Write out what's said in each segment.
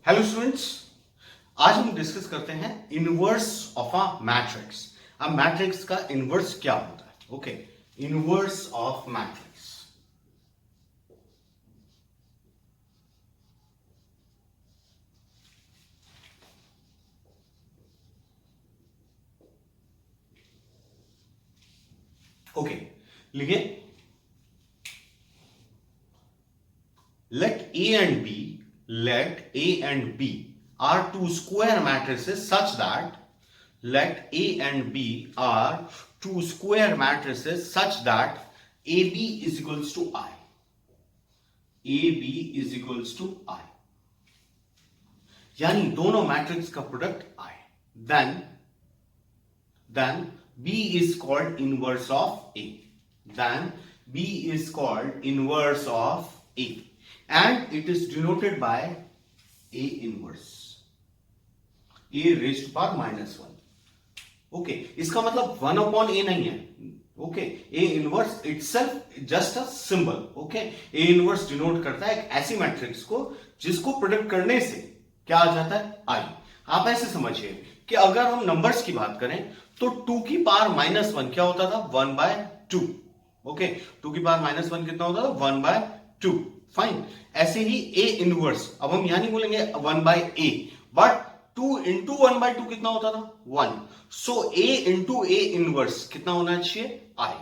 Hello students, आज हम discuss करते हैं इनवर्स ऑफ अ मैट्रिक्स। अब मैट्रिक्स का इनवर्स क्या होता है? Okay, inverse of matrix. Okay, लिखिए, let A and B are two square matrices such that let A and B are two square matrices such that AB is equals to I. AB is equals to I. यानी दोनों matrix का product I. Then B is called inverse of A. Then B is called inverse of A. And it is denoted by A inverse. A raised to power minus 1. Okay, इसका मतलब 1 upon ए नहीं है. Okay, A inverse itself just a symbol. Okay, A inverse denote करता है एक ऐसी matrix को जिसको प्रोडक्ट करने से क्या आ जाता है? आई. आप ऐसे समझिए कि अगर हम नंबर्स की बात करें तो 2 की पावर माइनस 1 क्या होता था? 1/2. ओके, 2 की पावर माइनस 1 कितना होता था? 1/2. फाइन. ऐसे ही ए इनवर्स, अब हम यहां नहीं बोलेंगे 1/a, बट 2 इंटू 1/2 कितना होता था? 1. सो a इंटू ए इनवर्स कितना होना चाहिए? I.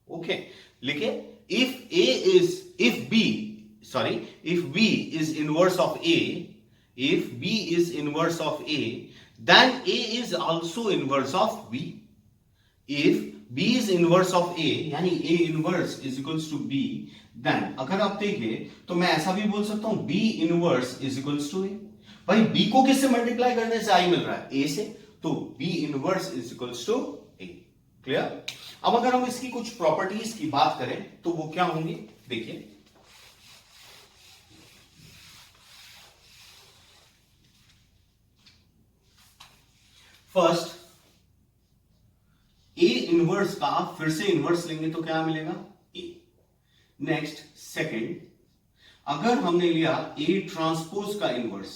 ओके, लिखिए, if b is inverse of a, if b is inverse of a, then a is also inverse of b. If b is inverse of a, यानी a inverse is equals to b, then अगर आप देखिए तो मैं ऐसा भी बोल सकता हूं b inverse is equals to a. भाई b को किससे मल्टीप्लाई करने से i मिल रहा है? a से, तो b inverse is equals to a. Clear? अब अगर हम इसकी कुछ प्रॉपर्टीज की बात करें तो वो क्या होंगी? देखिए, फर्स्ट a इनवर्स का फिर से इनवर्स लेंगे तो क्या मिलेगा? a. नेक्स्ट, सेकंड, अगर हमने लिया a ट्रांसपोज का इनवर्स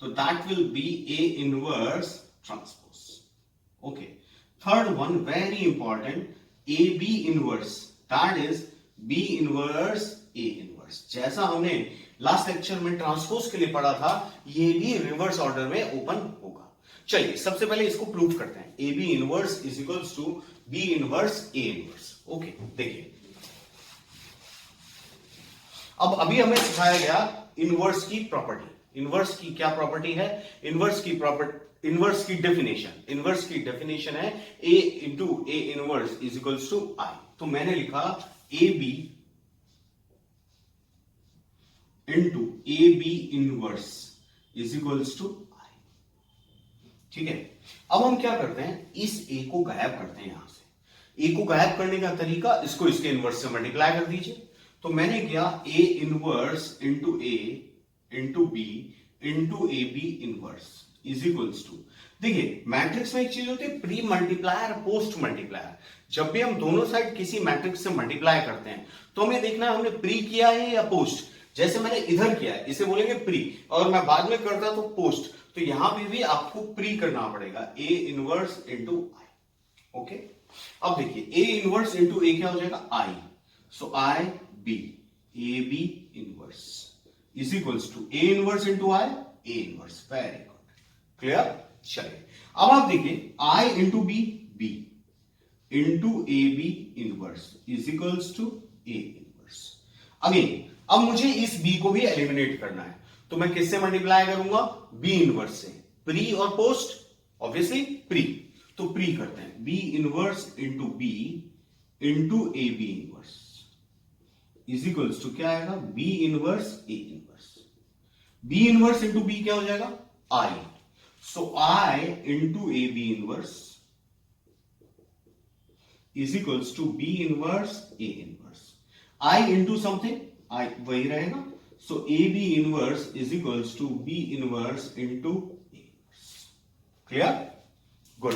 तो that will be a inverse transpose. Okay, third one very important, AB inverse, that is B inverse A inverse. जैसा हमने लास्ट लेक्चर में ट्रांसपोज के लिए पढ़ा था, ये भी रिवर्स ऑर्डर में ओपन होगा. चलिए सबसे पहले इसको प्रूव करते हैं. AB inverse is equals to B inverse A inverse. Okay, देखिए, अब अभी हमें सिखाया गया इनवर्स की प्रॉपर्टी. इनवर्स की क्या प्रॉपर्टी है? इनवर्स की डेफिनेशन है a into A inverse is equals to I. तो मैंने लिखा AB into AB inverse is equals to I. ठीक है, अब हम क्या करते हैं? इस a को गायब करते हैं. यहां से a को गायब करने का तरीका, इसको इसके इनवर्स से मल्टीप्लाई कर दीजिए. तो मैंने किया a inverse into a into b into A B inverse is equals to. देखिए, मैट्रिक्स में एक चीज होती है प्री मल्टीप्लायर, पोस्ट मल्टीप्लायर. जब भी हम दोनों साइड किसी मैट्रिक्स से मल्टीप्लाई करते हैं तो हमें देखना है हमने प्री किया है या पोस्ट. जैसे मैंने इधर किया है, इसे बोलेंगे प्री, और मैं बाद में करता तो पोस्ट. तो यहां पे भी आपको प्री करना पड़ेगा, A inverse into I. Okay, अब देखिए, ए इनवर्स इंटू ए क्या हो जाएगा? I. So I B, A B inverse is equals to A inverse into I, A inverse. Very good. Clear? चलिए, अब आप देखिए, I into B, B into A B inverse is equals to A inverse. Again, अब मुझे इस B को भी eliminate करना है, तो मैं किससे मल्टीप्लाई करूंगा? बी इनवर्स से. प्री और पोस्ट, ऑब्वियसली प्री. तो प्री करते हैं, B inverse into B into A B inverse is equals to क्या आएगा? B inverse A inverse. B inverse into B क्या हो जाएगा? I. So I into A B inverse is equals to B inverse A inverse. I into something, I वही रहेगा. So A B inverse is equals to B inverse into A inverse. Clear? Good.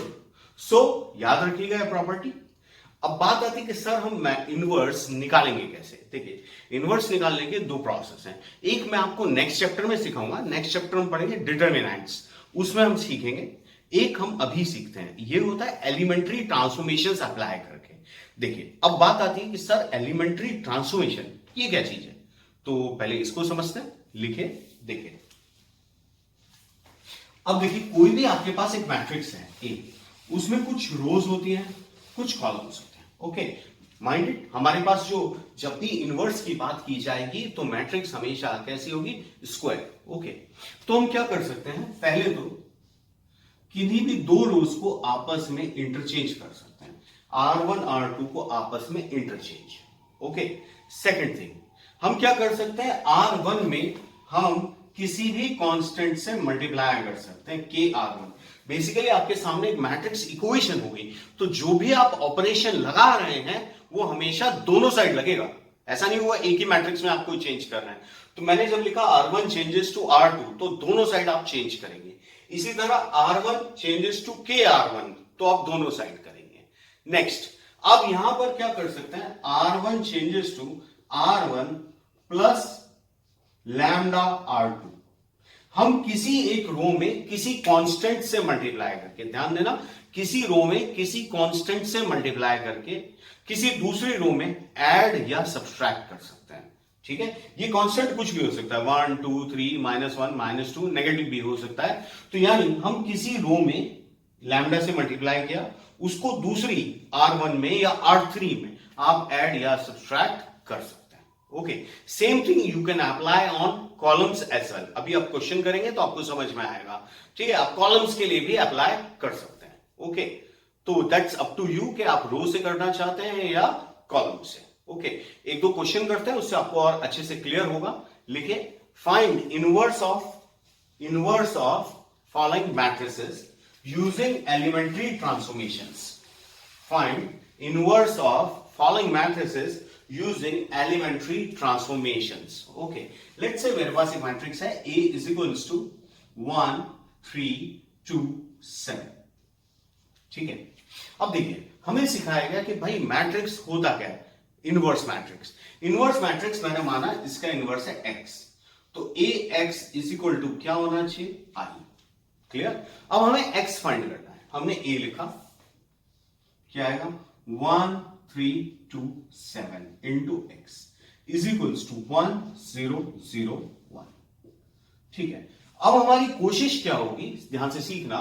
सो याद रखिएगा property. अब बात आती है कि sir हम इनवर्स निकालेंगे कैसे। देखिए, इनवर्स निकालने के दो प्रोसेस हैं। एक मैं आपको नेक्स्ट चैप्टर में सिखाऊंगा, नेक्स्ट चैप्टर में पढ़ेंगे डिटर्मिनेंट्स, उसमें हम सीखेंगे। एक हम अभी सीखते हैं, ये होता है एलिमेंट्री ट्रांसफॉर्मेशंस अप्लाई करके। देखिए, अब बात आती है कि सर एलिमेंट्री ट्रांसफॉर्मेशन ये क्या चीज है, तो पहले इसको समझते हैं। लिखे, देखिए, अब देखिए कोई भी आपके पास एक मैट्रिक्स है ए, उसमें कुछ रोज होती हैं, कुछ कॉलम्स होते हैं। ओके, माइंडेड, हमारे पास जो जब भी इनवर्स की बात की जाएगी तो मैट्रिक्स हमेशा कैसी होगी, स्क्वायर। ओके, तो हम क्या कर सकते हैं, पहले तो किन्हीं भी दो रोज को आपस में इंटरचेंज कर सकते हैं, R1 R2 को आपस में इंटरचेंज। ओके, सेकंड थिंग हम क्या कर सकते हैं, R1 में हम किसी भी कांस्टेंट से मल्टीप्लाई कर सकते हैं, के R1। बेसिकली आपके सामने एक मैट्रिक्स इक्वेशन होगी, तो जो भी आप ऑपरेशन लगा रहे हैं वो हमेशा दोनों साइड लगेगा। ऐसा नहीं हुआ एक ही मैट्रिक्स में आपको चेंज करना है। तो मैंने जब लिखा R1 चेंजेस टू R2, तो दोनों साइड आप चेंज करेंगे। इसी तरह R1 चेंजेस टू के R1, तो आप दोनों साइड करेंगे। नेक्स्ट, अब यहां पर क्या कर सकते हैं, R1 changes to R1 plus lambda R2। हम किसी एक रो में किसी कांस्टेंट से मल्टीप्लाई करके, ध्यान देना, किसी रो में किसी कांस्टेंट से मल्टीप्लाई करके किसी दूसरी रो में ऐड या सब्सट्रैक्ट कर सकते हैं। ठीक है, ये कांस्टेंट कुछ भी हो सकता है, 1 2 3 -1 -2, नेगेटिव भी हो सकता है। तो यानी हम किसी रो में लैम्डा से मल्टीप्लाई किया, उसको दूसरी R1 में या R3 में आप ऐड या सब्सट्रैक्ट कर सकते हैं। Okay, same thing you can apply on columns as well. अभी आप क्वेश्चन करेंगे तो आपको समझ में आएगा। ठीक है, आप कॉलम्स के लिए भी अप्लाई कर सकते हैं। ओके, तो दैट्स अप टू यू कि आप रो से करना चाहते हैं या कॉलम से। ओके, एक दो क्वेश्चन करते हैं, उससे आपको और अच्छे से क्लियर होगा। लिखिए, find inverse of following matrices using elementary transformations. Find inverse of following matrices using elementary transformations. Okay, let's say मेरे पास एक मैट्रिक्स है A is equals to 1 3 2 7। ठीक है, अब देखिए हमें सिखाया गया कि भाई मैट्रिक्स होता क्या है, इनवर्स मैट्रिक्स। इनवर्स मैट्रिक्स मैंने माना इसका इनवर्स है x, तो AX is equal to क्या होना चाहिए, I। क्लियर, अब हमें x फाइंड करना है। हमने A लिखा, क्या आएगा, 1 3 2 7 into x is equals to 1 0 0 1। ठीक है, अब हमारी कोशिश क्या होगी, ध्यान से सीखना,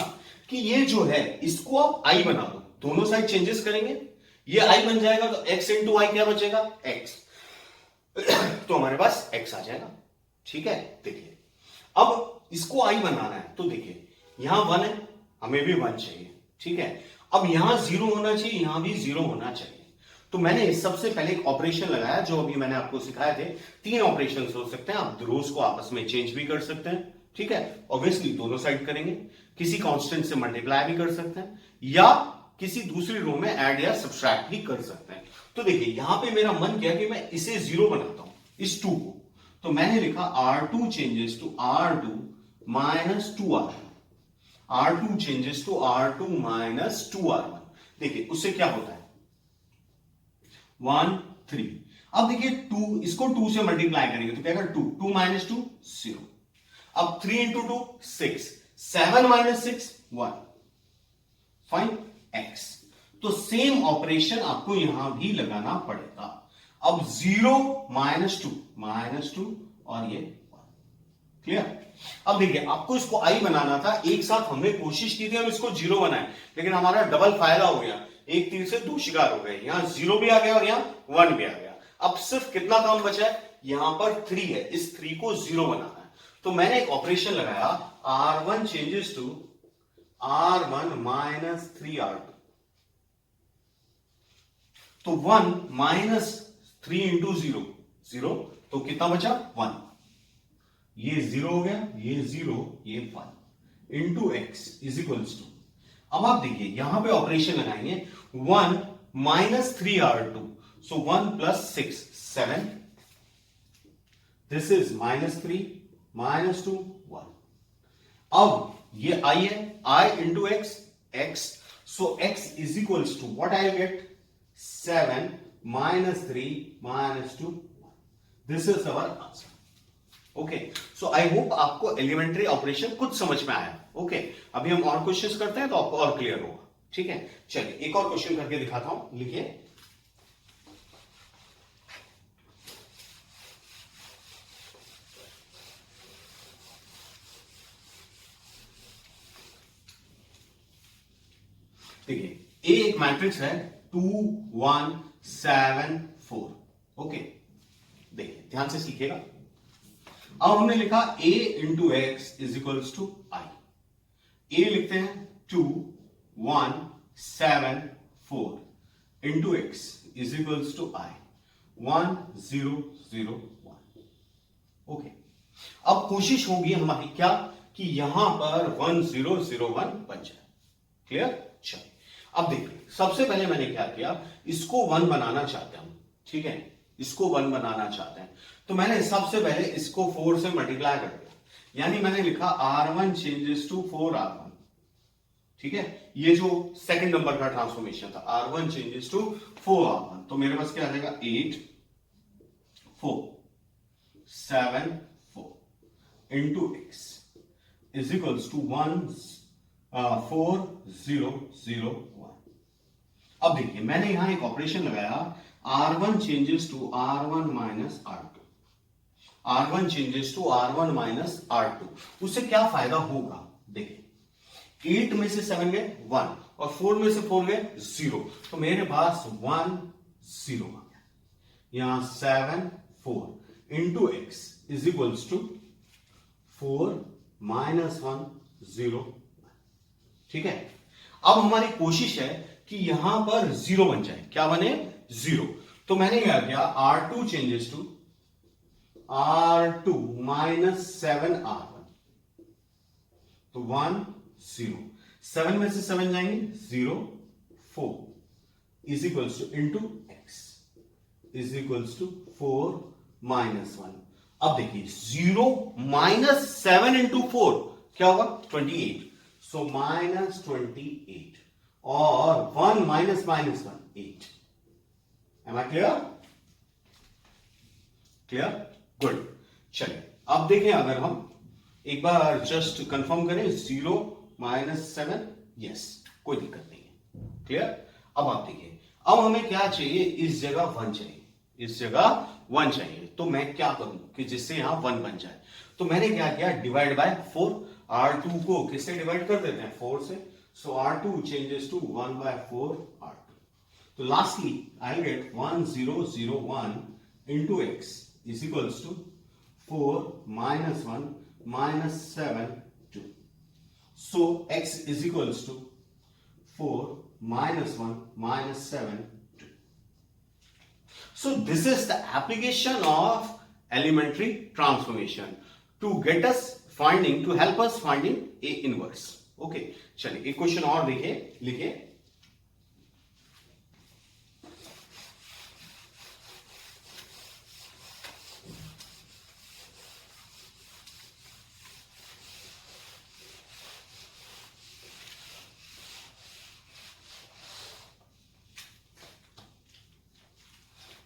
कि ये जो है इसको आप i बना दो, दोनों साइड चेंजेस करेंगे, ये i बन जाएगा, तो x इंटू आई क्या बचेगा, x। तो हमारे पास x आ जाएगा। ठीक है, देखिए अब इसको i बनाना है, तो देखिए यहां 1 है, हमें भी 1 चाहिए। ठीक है, अब यहां 0 होना चाहिए, यहां भी 0 होना चाहिए। तो मैंने सबसे पहले एक ऑपरेशन लगाया, जो अभी मैंने आपको सिखाए थे। 3 ऑपरेशन हो सकते हैं, आप रोज को आपस में चेंज भी कर सकते हैं। ठीक है, ऑब्वियसली दोनों साइड करेंगे, किसी कांस्टेंट से मल्टीप्लाई भी कर सकते हैं, या किसी दूसरी रो में ऐड या सब्सट्रैक्ट भी कर सकते हैं। तो देखिए यहां पे मेरा मन किया कि मैं इसे 0 बनाता हूं, इस 2 को, तो मैंने लिखा R2 changes to R2 minus 2R1। R2 changes to R2 minus 2R1। देखिए उससे क्या होता है, 1 3। अब देखिए 2, इसको 2 से मल्टीप्लाई करेंगे तो क्या होगा, 2 2 माइनस 2 0। अब 3 इंटू 2 6, 7 माइनस 6 1। फाइन x, तो सेम ऑपरेशन आपको यहां भी लगाना पड़ेगा। अब 0 माइनस 2 और ये 1। क्लियर, अब देखिए आपको इसको i बनाना था, एक साथ हमने कोशिश की थी हम इसको 0 बनाए, लेकिन हमारा डबल फायदा हो गया, एक तीर से दो शिकार हो गए। यहां 0 भी आ गया और यहां 1 भी आ गया। अब सिर्फ कितना काम बचा है, यहां पर 3 है, इस 3 को 0 बनाना है। तो मैंने एक ऑपरेशन लगाया, R1 changes to R1 minus 3R2। तो 1 माइनस 3 इंटू 0 0, तो कितना बचा, 1। ये 0 हो गया, ये 0, ये 1 into x is equals to, अब आप देखिए यहां पे ऑपरेशन लगाएंगे, 1 minus 3R2, so 1 plus 6 7, this is minus 3 minus 2 1। अब ये i है, i into x, x, so x is equals to what I get, 7 minus 3 minus 2. This is our answer. Okay, so I hope आपको elementary operation कुछ समझ में आया. Okay, अभी हम और क्वेश्चंस करते हैं तो आपको और क्लियर होगा. ठीक है, चलिए एक और क्वेश्चन करके दिखाता हूं. लिखिए, देखिए ए एक मैट्रिक्स है 2 1 7 4. ओके, देखिए ध्यान से सीखिएगा. अब हमने लिखा a into x is equals to I. A लिखते हैं 2 1 7 4 into x is equals to I 1 0 0 1. Okay, अब कोशिश होगी हमारी क्या कि यहां पर 1 0 0 1 बन जाए. क्लियर? चलिए अब देखिए, सबसे पहले मैंने क्या किया, इसको 1 बनाना चाहते हैं हम. ठीक है, इसको 1 बनाना चाहते हैं तो मैंने सबसे पहले इसको 4 से मल्टीप्लाई कर दिया. यानी मैंने लिखा R1 चेंजेस टू 4R1. ठीक है, ये जो सेकंड नंबर का ट्रांसफॉर्मेशन था, R1 चेंजेस टू 4R1, तो मेरे पास क्या आ जाएगा 8 4 7 4 into x is equals to 1 4 0 0 1. अब देखिए मैंने यहां एक ऑपरेशन लगाया, R1 changes to R1 minus R2. R1 changes to R1 minus R2. उससे क्या फायदा होगा, देखिए 8 में से 7 गए 1 और 4 में से 4 गए 0, तो मेरे पास 1 0 आ गया. यहां 7 4 into x is equals to 4 minus 1 0. ठीक है, अब हमारी कोशिश है कि यहां पर 0 बन जाए. क्या बने? 0. तो मैंने क्या किया, R2 changes to R2 minus 7R1, तो 1 0. 7 में से 7 जाएंगे 0 4 is equals to into x is equals to 4 minus 1. अब देखिए 0 माइनस 7 इंटू 4 क्या होगा 28. सो माइनस 28 और 1 minus minus 1 8. Am I clear? Clear? Good. चलिए अब देखें, अगर हम एक बार जस्ट कंफर्म करें 0 माइनस 7, यस, कोई दिक्कत नहीं है. क्लियर? अब आप देखिए, अब हमें क्या चाहिए, इस जगह 1 चाहिए, इस जगह 1 चाहिए. तो मैं क्या करूं कि जिससे यहां 1 बन जाए. तो मैंने क्या किया, डिवाइड बाय 4. R2 को किससे डिवाइड कर देते हैं 4 से. So R2 changes to 1 by 4 R2. तो lastly I get 1 0 0 1 into x is equals to 4 minus 1 minus 7 2. So x is equals to 4 minus 1 minus 7 2. So this is the application of elementary transformation to get us finding, to help us finding A inverse. Okay, चलिए एक question और देखिए, लिखिए,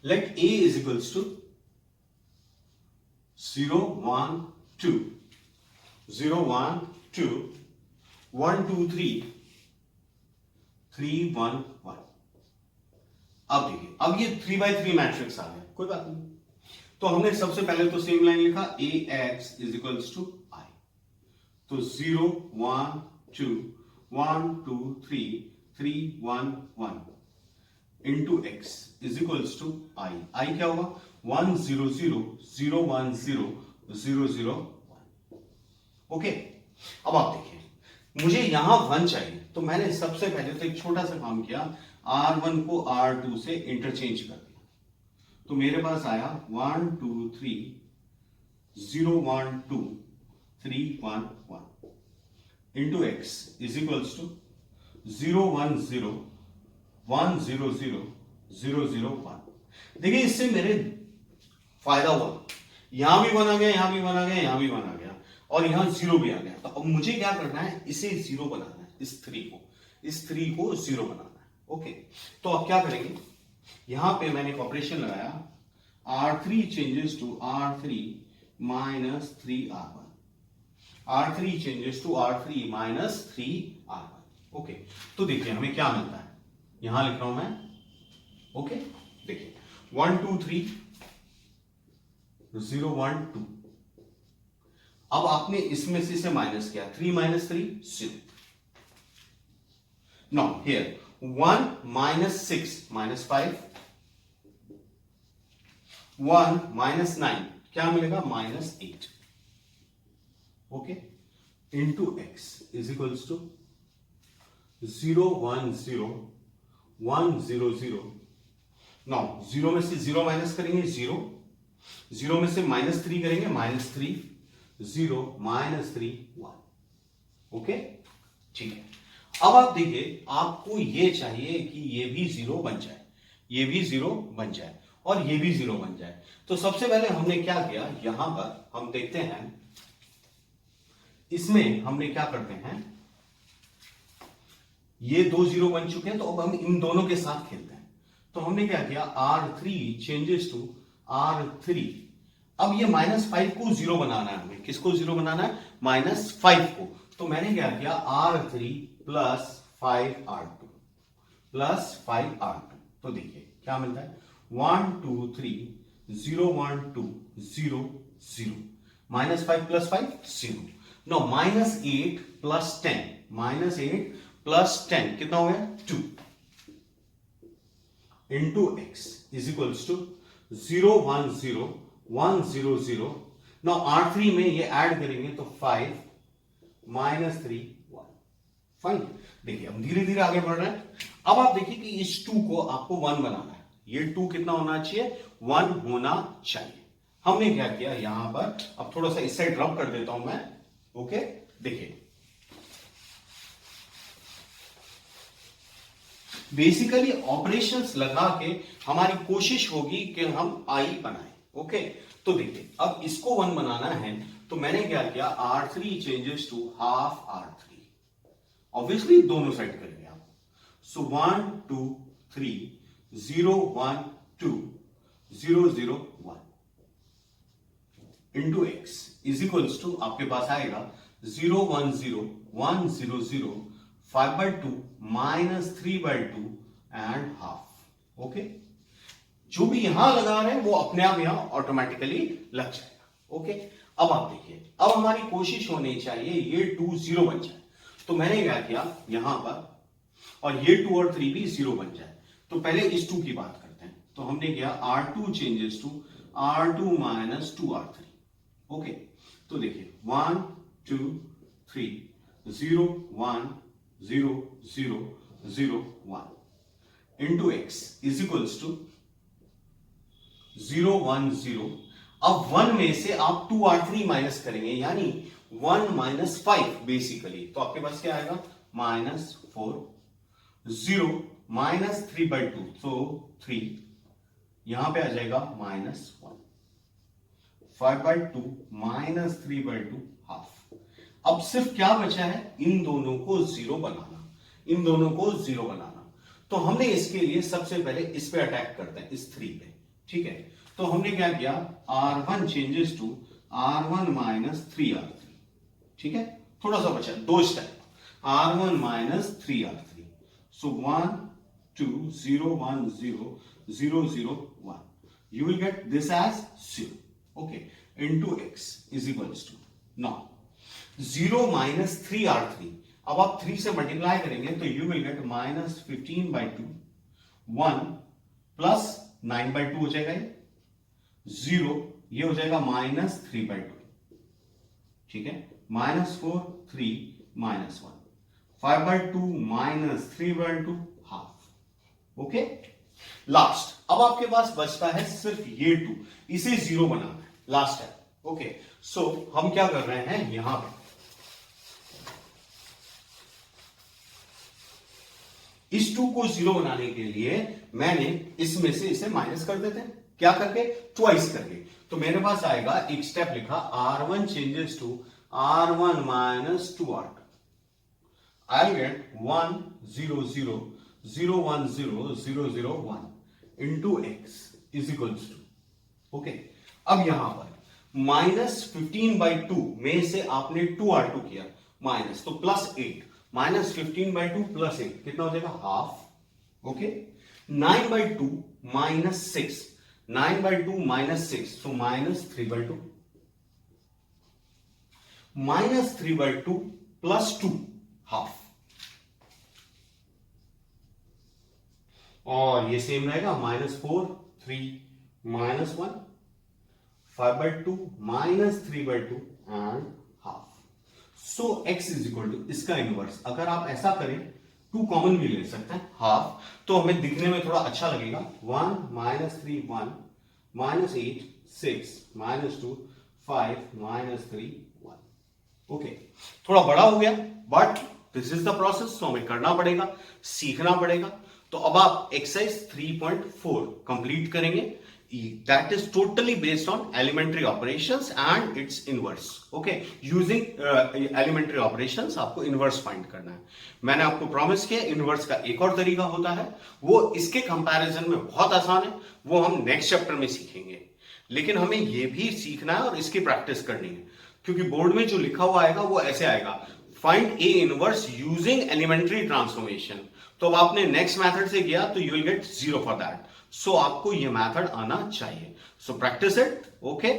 let A is equals to 0 1 2 0 1 2 1 2 3 3 1 1. अब देखिए, अब ये 3 by 3 matrix आ गया, कोई बात नहीं. तो हमने सबसे पहले तो सेम लाइन लिखा, ए x is equals to I. तो 0 1 2 1 2 3 3 1 1 into x is equals to I. I क्या होगा 1 0 0 0 1 0 0 0 1. ओके, अब आप देखिए, मुझे यहां 1 चाहिए, तो मैंने सबसे पहले तो एक छोटा सा काम किया, R1 को R2 से इंटरचेंज कर दिया. तो मेरे पास आया 1 2 3 0 1 2 3 1 1 into x is equals to 0 1 0 1 0 0 0 0 1. देखिए इससे मेरे फायदा हुआ, यहां भी 1 आ गया, यहां भी 1 आ गया, यहां भी 1 आ गया, और यहां 0 भी आ गया. तो अब मुझे क्या करना है, इसे 0 बनाना है, इस 3 को 0 बनाना है. ओके, तो अब क्या करेंगे, यहां पे मैंने एक ऑपरेशन लगाया, R3 changes to R3 minus 3R1, R3 changes to R3 minus 3R1। Okay, तो देखिए हमें क्या मिलता है, यहां लिख रहा हूं मैं। ओके, देखिए 1 2 3 0 1 2। अब आपने इसमें से इसे माइनस किया, 3 minus 3 0। Now here 1 minus 6 minus 5, 1 minus 9 क्या मिलेगा, minus 8। Okay, into x is equals to 0 1 0 1 0 0। Now 0 में से 0 माइनस करेंगे 0, 0 में से माइनस 3 करेंगे माइनस 3, 0 माइनस 3 1। ओके, ठीक है। अब आप देखिए, आपको ये चाहिए कि ये भी 0 बन जाए, ये भी 0 बन जाए और ये भी 0 बन जाए। तो सबसे पहले हमने क्या किया, यहां पर हम देखते हैं, इसमें हमने क्या करते हैं, ये 2 0 बन चुके हैं, तो अब हम इन दोनों के साथ खेलते हैं। तो हमने क्या किया, R3 चेंजेस टू R3। अब ये -5 को 0 बनाना है हमें, किसको 0 बनाना है, -5 को। तो मैंने क्या किया, R3 plus 5R2 plus 5R2। तो देखिए क्या मिलता है, 1 2 3 0 1 2 0 0, -5 प्लस 5 0। नो -8 प्लस 10, -8 प्लस 10 कितना हो गया, 2 into x is equals to 0 1 0 1 0 0। Now R3 में ये ऐड करेंगे तो 5 -3 1। फाइन, देखिए हम धीरे धीरे आगे बढ़ रहे हैं। अब आप देखिए कि इस 2 को आपको 1 बनाना है, ये 2 कितना होना चाहिए, 1 होना चाहिए। हमने क्या किया यहां पर, अब थोड़ा सा इस साइड रब कर देता हूं मैं। ओके, देखिए बेसिकली ऑपरेशंस लगा के हमारी कोशिश होगी कि हम आई बनाएं। ओके, तो देखिए अब इसको 1 बनाना है, तो मैंने क्या किया, R3 changes to half R3। Obviously दोनों साइड करेंगे आप। So 1 2 3 0 1 2 0 0 1 into x is equals to आपके पास आएगा 0 1 0 1 0 0 5/2 -3/2 एंड हाफ। ओके, जो भी यहां लगा रहे हैं वो अपने आप यहां ऑटोमेटिकली लग जाएगा। ओके, अब आप देखिए, अब हमारी कोशिश होनी चाहिए ये 2 0 बन जाए। तो मैंने क्या किया यहां पर, और ये 2 और 3 भी 0 बन जाए। तो पहले इस 2 की बात करते हैं। तो हमने किया R2 changes to R2 minus 2R3। Okay, तो देखिए 1 2 3 0 1 0 0 0 1 into x is equals to 0 1 0। अब 1 में से आप 2R3 माइनस करेंगे, यानी 1 माइनस 5 बेसिकली। तो आपके पास क्या आएगा, -4 0 -3/2, तो 3 यहां पे आ जाएगा -1 5/2 -3/2 हाफ। अब सिर्फ क्या बचा है, इन दोनों को 0 बनाना, इन दोनों को 0 बनाना। तो हमने इसके लिए सबसे पहले इस पे अटैक करते हैं, इस 3 पे। ठीक है, तो हमने क्या किया, R1 changes to R1 minus 3R3। ठीक है, थोड़ा सा बचा, 2 step, R1 minus 3R3। So 1 2 0 1 0 0 0 1, you will get this as 0. Okay, into x is equals to, now 0 minus 3R3। अब आप 3 से मल्टीप्लाई करेंगे तो you will get -15/2 1 प्लस 9/2 हो जाएगा, ये 0, ये हो जाएगा -3/2। ठीक है, -4 3 -1 5/2 -3/2 हाफ। ओके, लास्ट, अब आपके पास बचता है सिर्फ ये 2, इसे 0 बनाना है, लास्ट है। ओके, सो हम क्या कर रहे हैं, यहां पे इस 2 को 0 बनाने के लिए मैंने इसमें से इसे माइनस कर देते हैं, क्या करके, ट्वाइस करके। तो मेरे पास आएगा, एक स्टेप लिखा, R1 changes to R1 minus 2R2। I get 1 0 0 0 1 0 0 0 1 into x is equals to, okay. अब यहां पर -15/2 में से आपने 2r2 किया माइनस, तो +8, -15/2 +8 कितना हो जाएगा? Half, okay. 9/2 -6, 9/2 -6, सो -3/2, -3/2 +2 हाफ, और ये सेम रहेगा -4, 3, -1, 5/2 -3/2 and half. So x is equal to इसका इनवर्स, अगर आप ऐसा करें 2 कॉमन भी ले सकते हैं, हाफ, तो हमें दिखने में थोड़ा अच्छा लगेगा। 1 -3 1 -8 6 -2 5 -3 1, ओके। थोड़ा बड़ा हो गया, but this is the process, तो हमें करना पड़ेगा, सीखना पड़ेगा। तो अब आप एक्सरसाइज 3.4 कंप्लीट करेंगे, that is totally based on elementary operations and its inverse, okay. Using elementary operations आपको इनवर्स फाइंड करना है। मैंने आपको प्रॉमिस किया इनवर्स का एक और तरीका होता है, वो इसके कंपैरिजन में बहुत आसान है, वो हम नेक्स्ट चैप्टर में सीखेंगे। लेकिन हमें ये भी सीखना है और इसकी प्रैक्टिस करनी है, क्योंकि बोर्ड में जो लिखा हुआ आएगा वो ऐसे आएगा, find A inverse using elementary transformation. तो अब आपने नेक्स्ट मेथड से किया तो you will get 0 for that. So आपको ये मेथड आना चाहिए। So practice it, okay.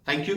Thank you.